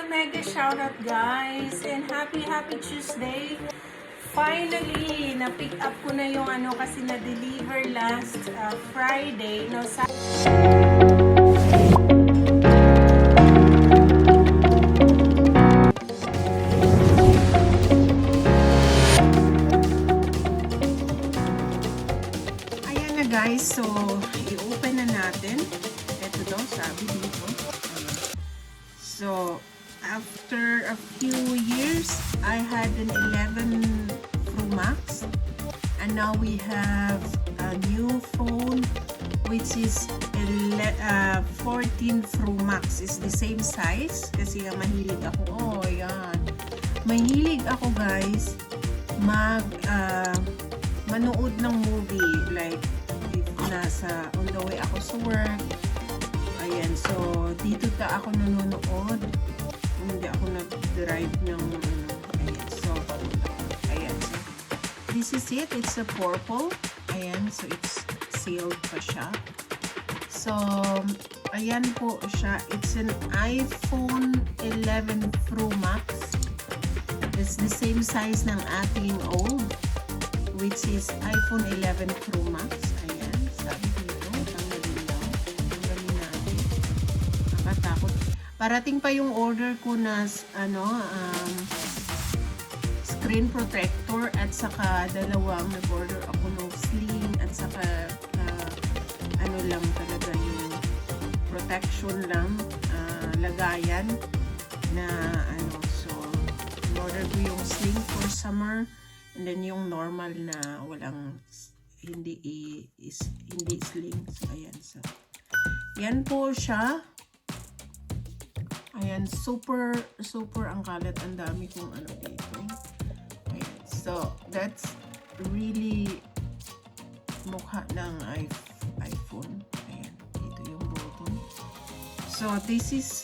mega shoutout guys and happy Tuesday. Finally, na-pick up ko na yung ano kasi na-deliver last Friday. No, ayan na guys, so i-open na natin. Ito daw, sabi dito. So, after a few years, I had an 11 Pro Max, and now we have a new phone which is 14 Pro Max. It's the same size kasi mahilig ako. Oh, yan. Mahilig ako guys manood ng movie, like if nasa on the way ako sa work. Ayan, so dito ako nanonood. Hindi ako nag-drive ng ayan, so this is it. It's a purple. Ayan, so it's sealed pa siya. So ayan po siya. It's an iPhone 11 Pro Max. It's the same size ng ating old, which is iPhone 11 Pro Max. Ayan, sabi dito. Parating pa yung order ko na screen protector at saka dalawang nag-order ako ng sling at saka ano lang talaga yung protection lang, lagayan na ano. So in-order ko yung sling for summer and then yung normal na walang hindi sling. So ayan, so yan po siya. Ayan, super ang kalat. Ang dami kong ano dito. Ayan, so that's really mukha ng iPhone. Ayan, dito yung button. So this is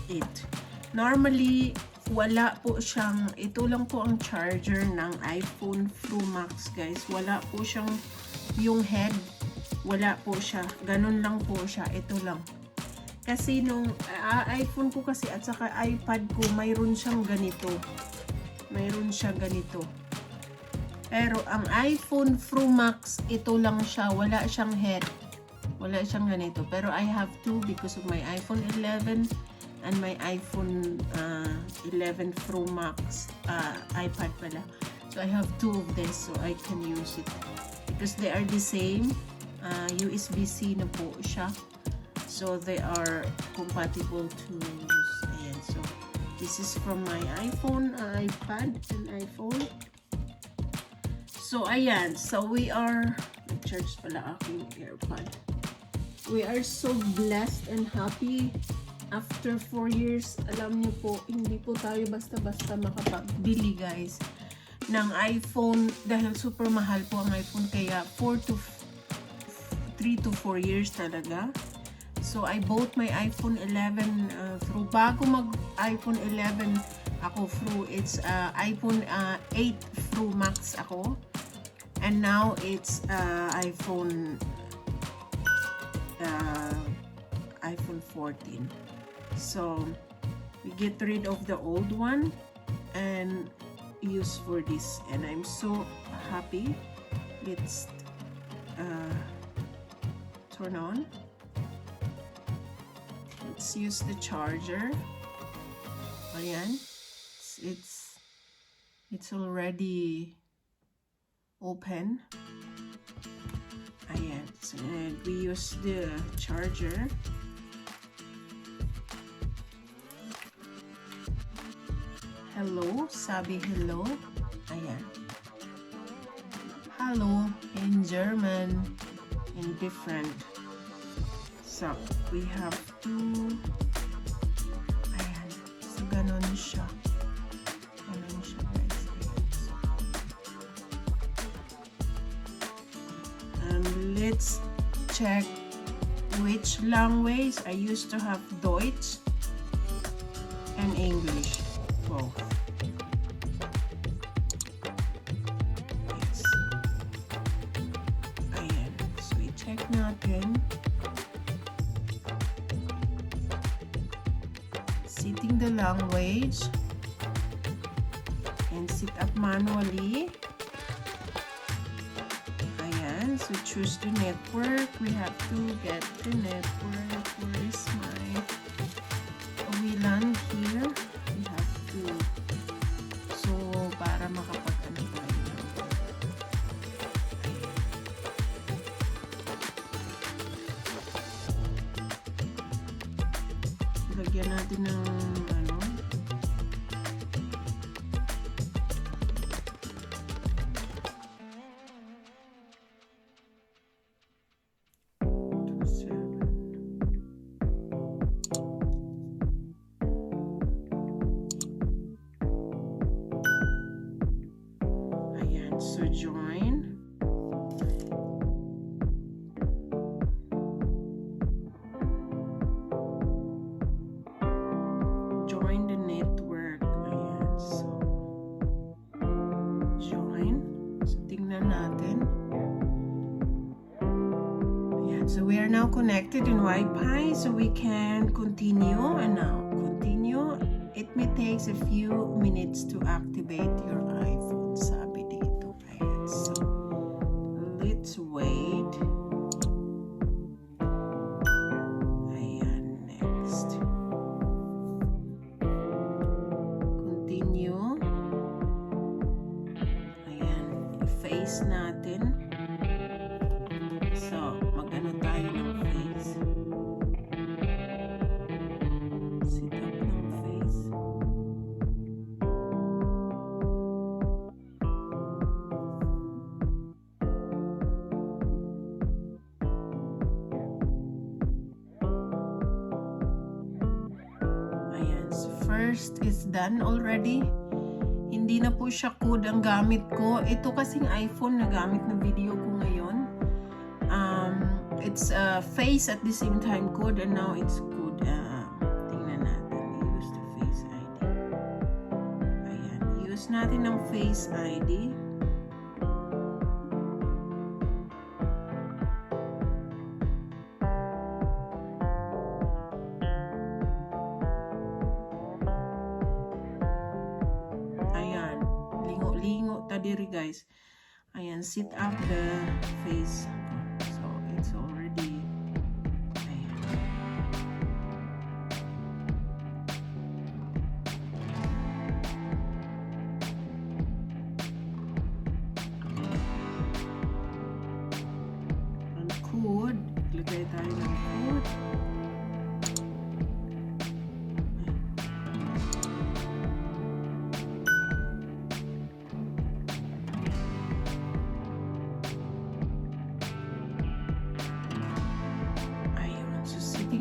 it. Normally, wala po siyang, ito lang po ang charger ng iPhone Pro Max guys. Wala po siyang yung head. Wala po siya. Ganun lang po siya. Ito lang. Kasi nung iPhone ko kasi at saka iPad ko, mayroon siyang ganito. Mayroon siya ganito. Pero ang iPhone Pro Max, ito lang siya. Wala siyang head. Wala siyang ganito. Pero I have two because of my iPhone 11 and my iPhone 11 Pro Max iPad pala. So I have two of this so I can use it. Because they are the same. USB-C na po siya. So they are compatible to use. Ayan, so this is from my iPhone, iPad, and iPhone. So ayan, so we are, nag-charge pala aking AirPod. We are so blessed and happy. After 4 years, alam niyo po, hindi po tayo basta-basta makapagbili guys ng iPhone dahil super mahal po ang iPhone, kaya 3 to 4 years talaga. So, I bought my iPhone 11 through, bago mag-iPhone 11 ako through, it's iPhone 8 Pro Max ako. And now, it's iPhone 14. So, we get rid of the old one and use for this. And I'm so happy. Let's turn on. Let's use the charger. Ayan. It's already open. Ayan. So we use the charger. Hello. Sabi hello. Ayan. Hello in German. In different. So, we have two. Ayan. So, ganon siya. Ganon siya, guys. Let's check which language. I used to have Deutsch and English. Both. Yes. Ayan. So, i-check natin. Sitting the the language and set up manually. Ayan, so choose the network. We have to get the network. Where is my WLAN here? We have to, so para makapag-ano tayo. Lagyan natin ng ano. Ayan, so join. Join the network. Ayan, so join. So tingnan natin. Ayan, so we are now connected in Wi-Fi, so we can continue. And now continue. It may take a few minutes to activate your iPhone. Sabi dito. Ayan, so let's wait. Ayan, next. Continue. Ayan, i-face natin. So, mag-ano tayo ng face. Set up ng face. Ayan, so first is done already. Hindi na po siya code ang gamit ko. Ito kasing iPhone na gamit na video ko ngayon. It's face at the same time code, and now it's code. Tingnan natin. Use the face ID. Ayan. Use natin ng face ID. Ayan. Lingo-lingo ta diri guys. Ayan. Set up the face. So, it's already. Ayan. Ang code. Lagay tayo ng code.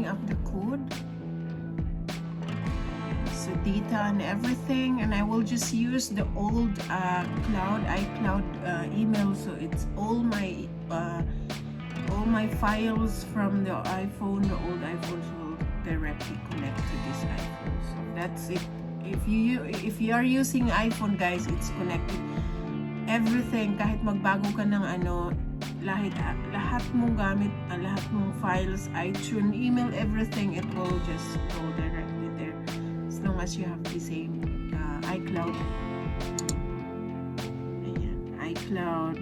Up the code, so data and everything, and I will just use the old iCloud email, so it's all my files from the iPhone. The old iPhones will directly connect to this iPhone, so that's it. If you are using iPhone guys, it's connected everything. Kahit magbago ka ng ano, lahat mong gamit, lahat mong files, iTunes, email, everything, it will just go directly there as long as you have the same iCloud. Ayan, iCloud.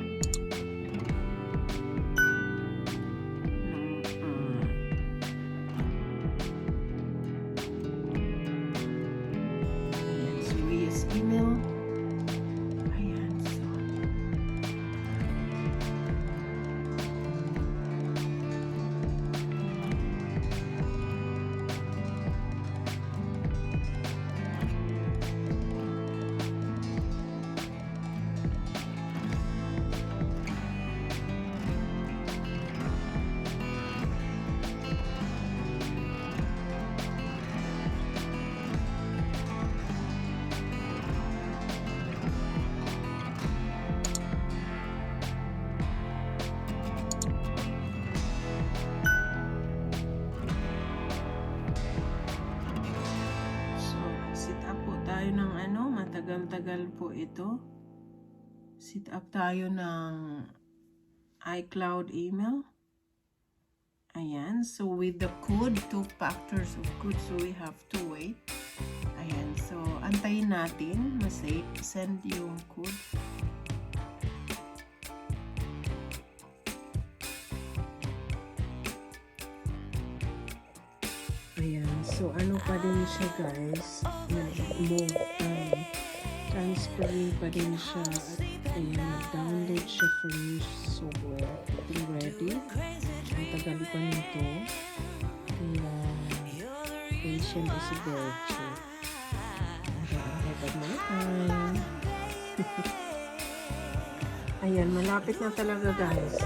Ayan, so we use email. Matagal-tagal po ito. Set up tayo ng iCloud email. Ayan. So with the code, 2 factors of code, so we have to wait. antayin natin. Send yung code. Ayan. So, ano pa din siya, guys? Transferring pa din siya. At ayan, nag-download siya for new software. Getting ready. Ang tagal pa nito. Kaya, patient is a virtue. Ayan, malapit na talaga, guys.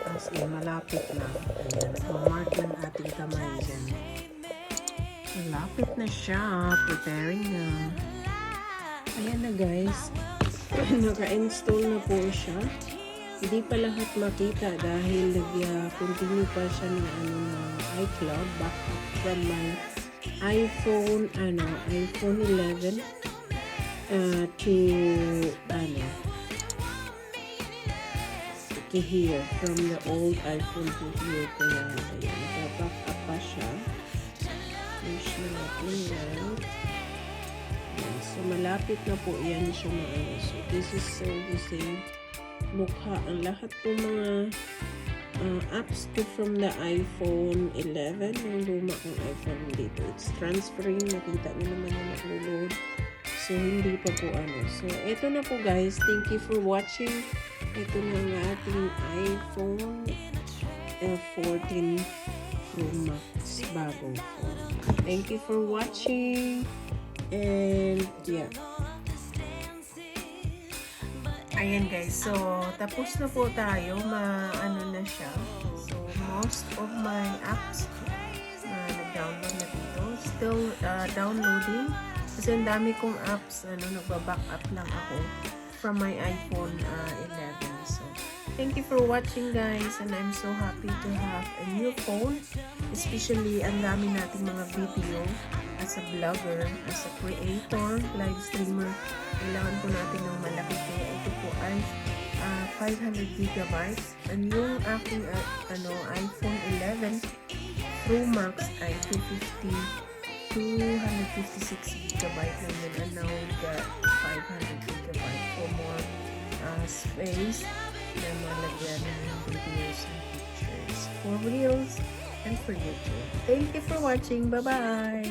As in, malapit na. Ayan, nag-mark ng ating kamay dyan. Malapit na siya. Preparing na. Ayan na, guys. Naka-install na po siya. Hindi pa lahat makita dahil continue pa siya ng iCloud backup from my iPhone 11 to here, from the old iPhone to here. Kaya ayan, naka-back up pa siya. Push na natin yan. So malapit na po yan siya So this is the same mukha ang lahat po mga apps ko from the iPhone 11, yung luma kong iPhone dito. It's transferring, nakita nyo naman na nag-load. So hindi pa po So eto na po, guys. Thank you for watching. Ito na ang ating iPhone 14 Pro Max bagong phone. Thank you for watching. And yeah. Ayan, guys, so tapos na po tayo, na siya. So most of my apps nag-download na dito. Still downloading kasi ang dami kong apps, nagba-back up lang ako from my iPhone 11. So thank you for watching, guys, and I'm so happy to have a new phone, especially ang dami nating mga video as a vlogger, as a creator, live streamer. Kailangan po natin ng malaki po. Ito po ay 500 gigabytes. And yung aking iPhone 11 Pro Max ay 256 gigabytes lang yun. And now we got 500 gigabytes for more space na malagyan ng videos and pictures for Reels and for YouTube. Thank you for watching. Bye-bye!